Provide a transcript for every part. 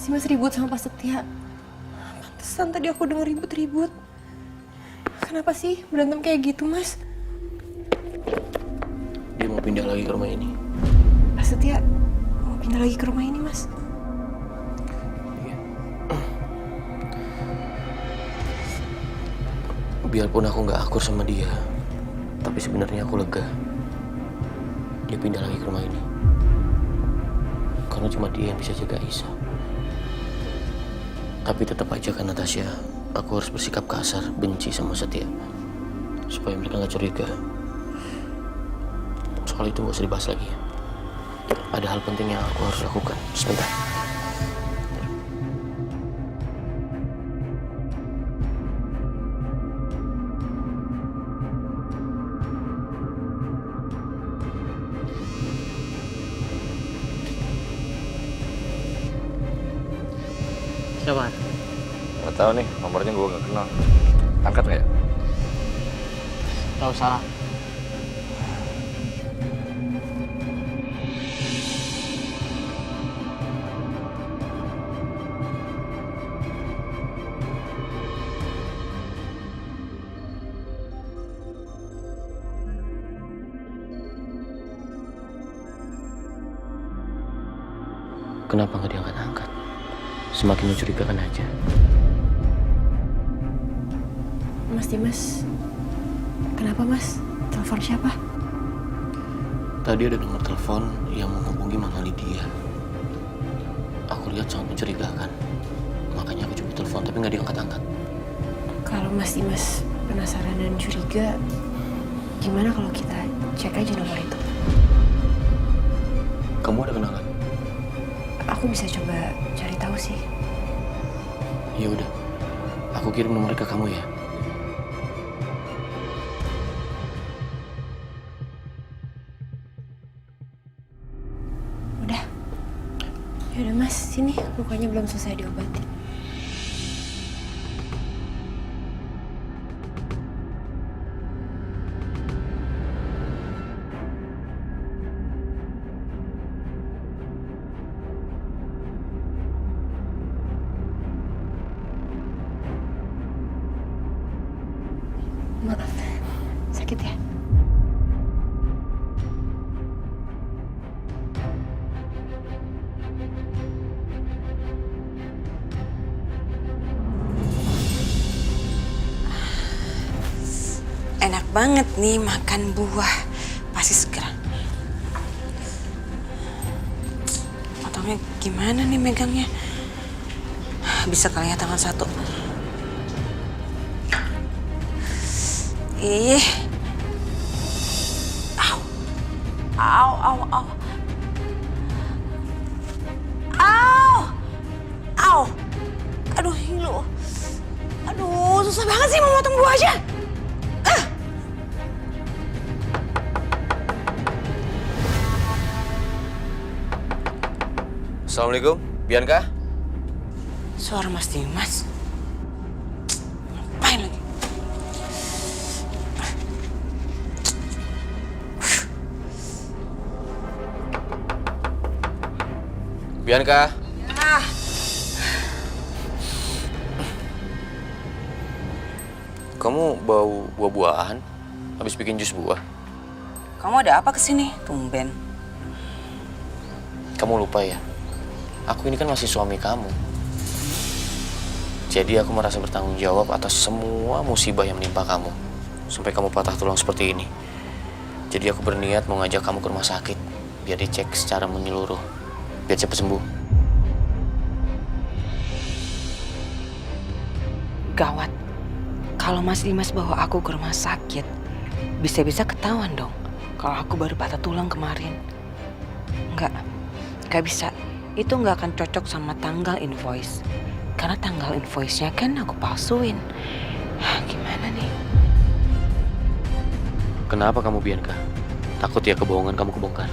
sih Mas ribut sama Pak Setia? Pantesan tadi aku denger ribut-ribut. Kenapa sih berantem kayak gitu, Mas? Dia mau pindah lagi ke rumah ini. Pak Setia mau pindah lagi ke rumah ini, Mas? Iya. Biarpun aku nggak akur sama dia, tapi sebenarnya aku lega. Dia pindah lagi ke rumah ini. Karena cuma dia yang bisa jaga Isa. Tapi tetap aja kan Natasha, aku harus bersikap kasar, benci sama Setia. Supaya mereka nggak curiga. Soal itu nggak usah dibahas lagi. Ada hal penting yang aku harus lakukan. Sebentar. Siapa? Gak tahu nih, nomornya gue gak kenal. Angkat nggak ya? Gak usah lah. Kenapa nggak diangkat-angkat? Semakin mencurigakan aja. Mas Dimas, kenapa Mas? Telepon siapa? Tadi ada nomor telepon yang menghubungi Mama Lydia. Aku lihat sangat mencurigakan. Makanya aku coba telepon, tapi nggak diangkat-angkat. Kalau Mas Dimas penasaran dan curiga, gimana kalau kita cek aja nomor itu? Kamu ada kenalan? Aku bisa coba cari tahu sih. Ya udah, aku kirim nomornya ke kamu ya. Udah. Yaudah Mas, sini lukanya belum selesai diobatin. Maaf, sakit ya? Enak banget nih makan buah, pasti segar. Potongnya gimana nih megangnya? Bisa kali ya tangan satu. Ih. Au. Au, au, au. Au. Au. Aduh, Hilo. Aduh, susah banget sih mau motong buah aja. Assalamualaikum, Bianca. Suara Mas Dimas. Ngapain lagi? Bianca. Ah, Kamu bau buah-buahan? Habis bikin jus buah? kamu ada apa kesini? Tumben. Kamu lupa ya? Aku ini kan masih suami kamu. Jadi aku merasa bertanggung jawab atas semua musibah yang menimpa kamu. Sampai kamu patah tulang seperti ini. Jadi aku berniat mau ngajak kamu ke rumah sakit. Biar dicek secara menyeluruh. Biar cepat sembuh. Gawat. Kalau Mas Dimas bawa aku ke rumah sakit, bisa-bisa ketahuan dong kalau aku baru patah tulang kemarin. Nggak bisa. Itu nggak akan cocok sama tanggal invoice. Karena tanggal invoice-nya kan aku palsuin. Gimana nih? Kenapa kamu Bianca? Takut ya kebohongan kamu kebongkar?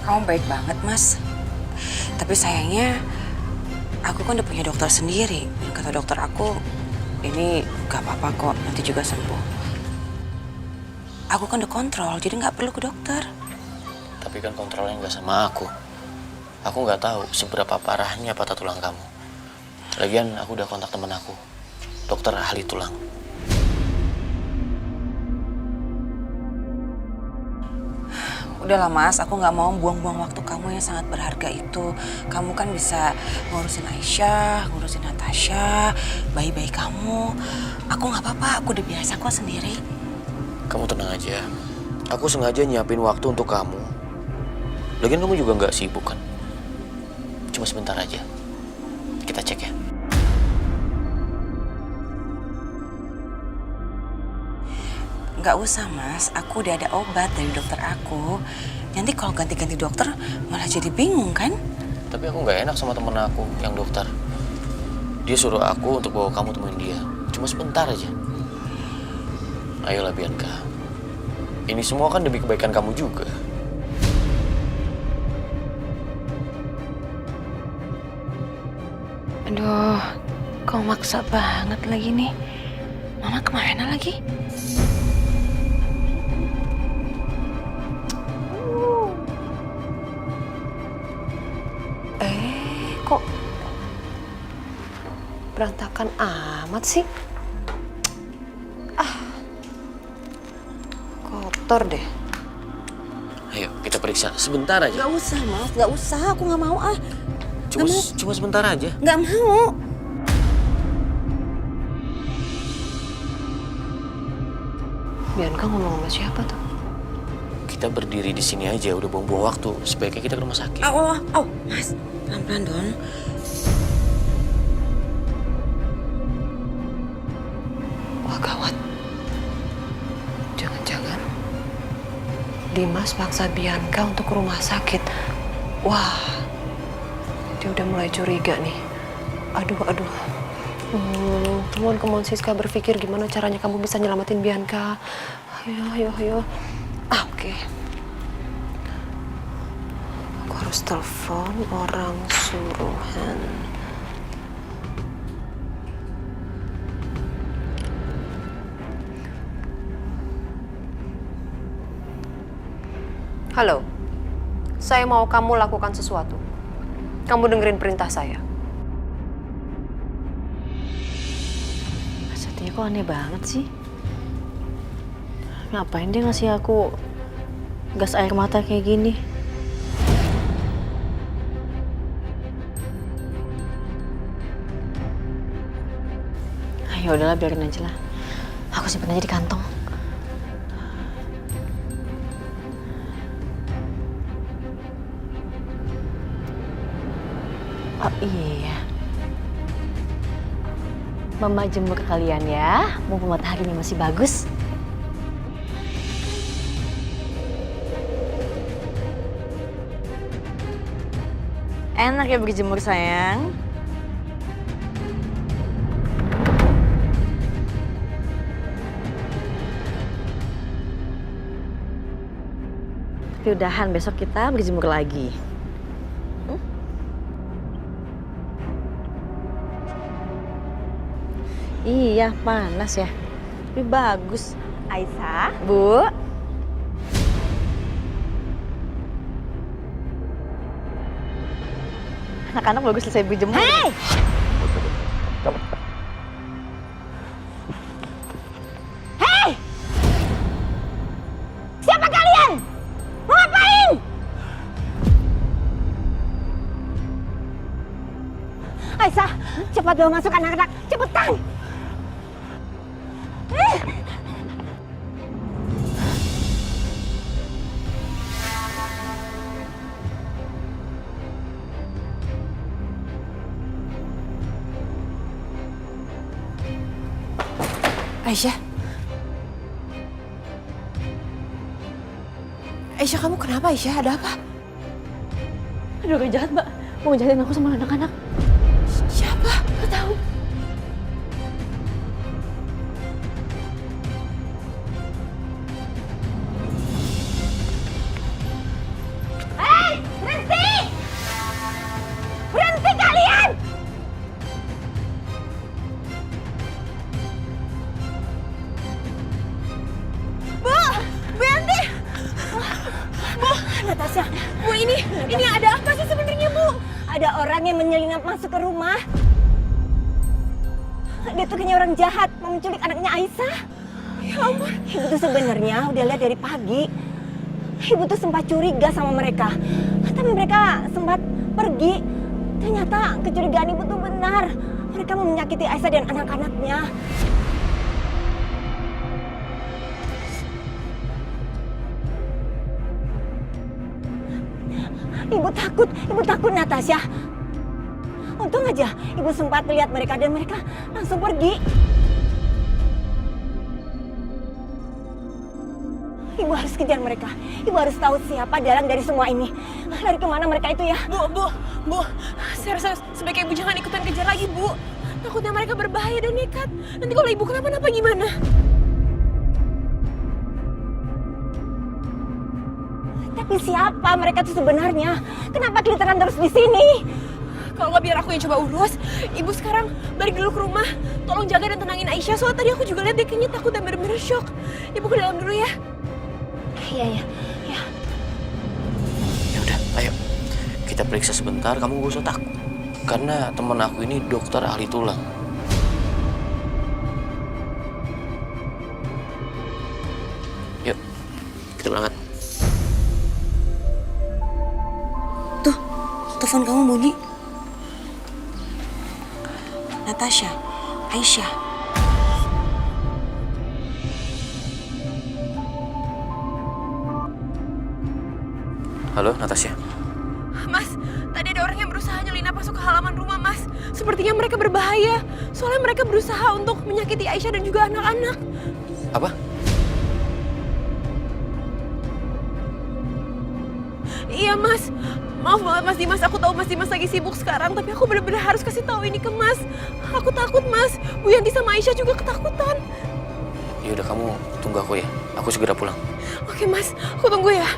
Kamu baik banget, Mas. Tapi sayangnya, aku kan udah punya dokter sendiri. Dan kata dokter aku, ini gak apa-apa kok, nanti juga sembuh. Aku kan udah kontrol, jadi nggak perlu ke dokter. Tapi kan kontrolnya nggak sama aku. Aku nggak tahu seberapa parahnya patah tulang kamu. Lagian aku udah kontak temen aku, dokter ahli tulang. Udahlah Mas, aku nggak mau buang-buang waktu kamu yang sangat berharga itu. Kamu kan bisa ngurusin Aisyah, ngurusin Natasha, bayi-bayi kamu. Aku nggak apa-apa, aku udah biasa kok sendiri. Kamu tenang aja. Aku sengaja nyiapin waktu untuk kamu. Lagian kamu juga nggak sibuk kan? Cuma sebentar aja. Kita cek ya. Nggak usah Mas, aku udah ada obat dari dokter aku. Nanti kalau ganti-ganti dokter malah jadi bingung kan? Tapi aku nggak enak sama temen aku yang dokter. Dia suruh aku untuk bawa kamu temuin dia. Cuma sebentar aja. Ayolah Bianca. Ini semua kan demi kebaikan kamu juga. Aduh, kok maksa banget lagi nih. Mama kemana lagi? Kok berantakan amat sih? Kotor deh. Ayo kita periksa sebentar aja. Nggak usah Mas, nggak usah. Aku nggak mau ah. Cuma sebentar aja. Nggak mau. Bianca ngomong sama siapa tuh? Kita berdiri di sini aja udah buang-buang waktu. Sebaiknya kita ke rumah sakit. Mas, pelan-pelan dong. Wah gawat. Jangan-jangan Dimas paksa Bianca untuk ke rumah sakit. Wah, dia udah mulai curiga nih. Aduh. Come on Siska, berpikir gimana caranya kamu bisa nyelamatin Bianca. Ayo. Oke. Aku harus telepon orang suruhan. Halo, saya mau kamu lakukan sesuatu. Kamu dengerin perintah saya. Satya kok aneh banget sih? Ngapain dia ngasih aku gas air mata kayak gini? Ayo udahlah, biarin aja lah. Aku simpen aja di kantong. Oh iya, Mama jemur kalian ya, mumpung mataharinya masih bagus. Enak ya berjemur sayang. Tapi udahan, besok kita berjemur lagi. Iya, panas ya. Tapi bagus. Aisyah, Bu. Anak-anak bagus selesai berjemur. Hei! Hei! Siapa kalian? Mau ngapain? Aisyah, cepat bawa masuk anak-anak. Cepetan! Aisyah, kamu kenapa Aisyah? Ada apa? Aduh, gak jahat, Mbak. Mau ngejahatin aku sama anak-anak. Siapa? Gak tahu. Berhenti kalian! orang yang menyelinap masuk ke rumah. Dia tuh kayaknya orang jahat, mau menculik anaknya Aisyah. Ya ampun. Ibu tuh sebenarnya udah lihat dari pagi. Ibu tuh sempat curiga sama mereka. Tapi mereka sempat pergi. Ternyata kecurigaan ibu tuh benar. Mereka mau menyakiti Aisyah dan anak-anaknya. Ibu takut Natasha. Untung aja ibu sempat melihat mereka dan mereka langsung pergi. Ibu harus kejar mereka. Ibu harus tahu siapa dalang dari semua ini. Lari kemana mereka itu ya? Bu, saya rasa sebaiknya ibu jangan ikutan kejar lagi, Bu. Takutnya mereka berbahaya dan nekat. Nanti kalau ibu kenapa-napa gimana? Tapi siapa mereka itu sebenarnya? Kenapa kelihatan terus di sini? Kalau nggak biar aku yang coba urus. Ibu sekarang balik dulu ke rumah. Tolong jaga dan tenangin Aisyah. Soalnya tadi aku juga lihat dia kayaknya takut dan bener-bener shock. Ibu ke dalam dulu ya. Iya. Ya udah, ayo kita periksa sebentar. Kamu gak usah takut. Karena teman aku ini dokter ahli tulang. Yuk, kita berangkat. Tuh, telepon kamu bunyi. Natasha, Aisyah. Halo, Natasha. Mas, tadi ada orang yang berusaha nyelinap masuk ke halaman rumah, Mas. Sepertinya mereka berbahaya. Soalnya mereka berusaha untuk menyakiti Aisyah dan juga anak-anak. Apa? Iya, Mas. Maaf banget, Mas Dimas. Aku tahu Mas Dimas lagi sibuk sekarang, tapi aku benar-benar harus kasih tahu ini ke Mas. Aku takut, Mas. Bu Yanti sama Aisyah juga ketakutan. Ya udah, kamu tunggu aku ya. Aku segera pulang. Oke, Mas. Aku tunggu ya.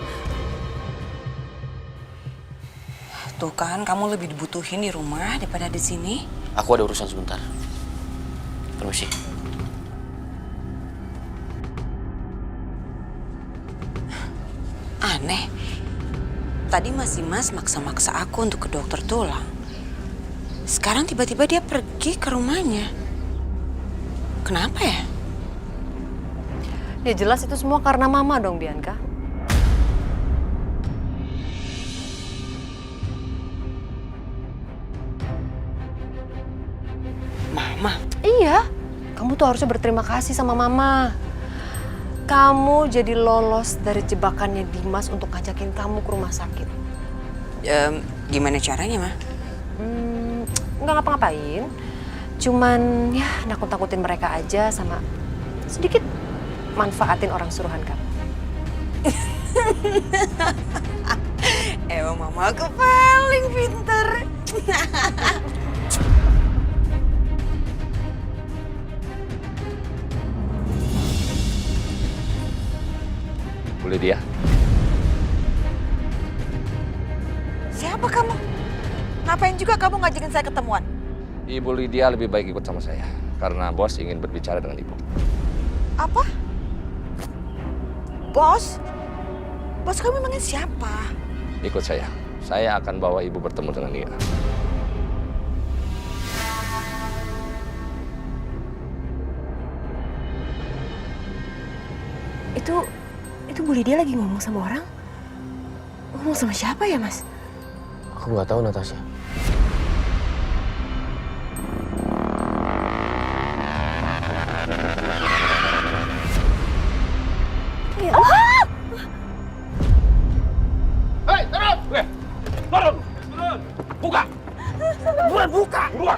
Tuh kan, kamu lebih dibutuhin di rumah daripada di sini. Aku ada urusan sebentar. Permisi. Aneh. Tadi Mas Dimas maksa-maksa aku untuk ke dokter tulang. Sekarang tiba-tiba dia pergi ke rumahnya. Kenapa ya? Ya jelas itu semua karena Mama dong, Bianca. Mama. Iya, kamu tuh harusnya berterima kasih sama Mama. Kamu jadi lolos dari jebakannya Dimas untuk ngajakin kamu ke rumah sakit. Gimana caranya, Ma? Nggak ngapa-ngapain. Cuman ya nakut-nakutin mereka aja sama sedikit manfaatin orang suruhan kamu. Emang Mama aku paling pinter. Bu Lydia, Siapa kamu? Ngapain juga kamu ngajakin saya ketemuan? Ibu Lydia lebih baik ikut sama saya. Karena bos ingin berbicara dengan ibu. Apa? Bos? Bos kamu emangnya siapa? Ikut saya. Saya akan bawa ibu bertemu dengan dia. Itu Bu Lydia lagi ngomong sama orang? Ngomong sama siapa ya, Mas? Aku nggak tahu, Natasha. Hei, turun! Turun! Buka! Buka! Buka!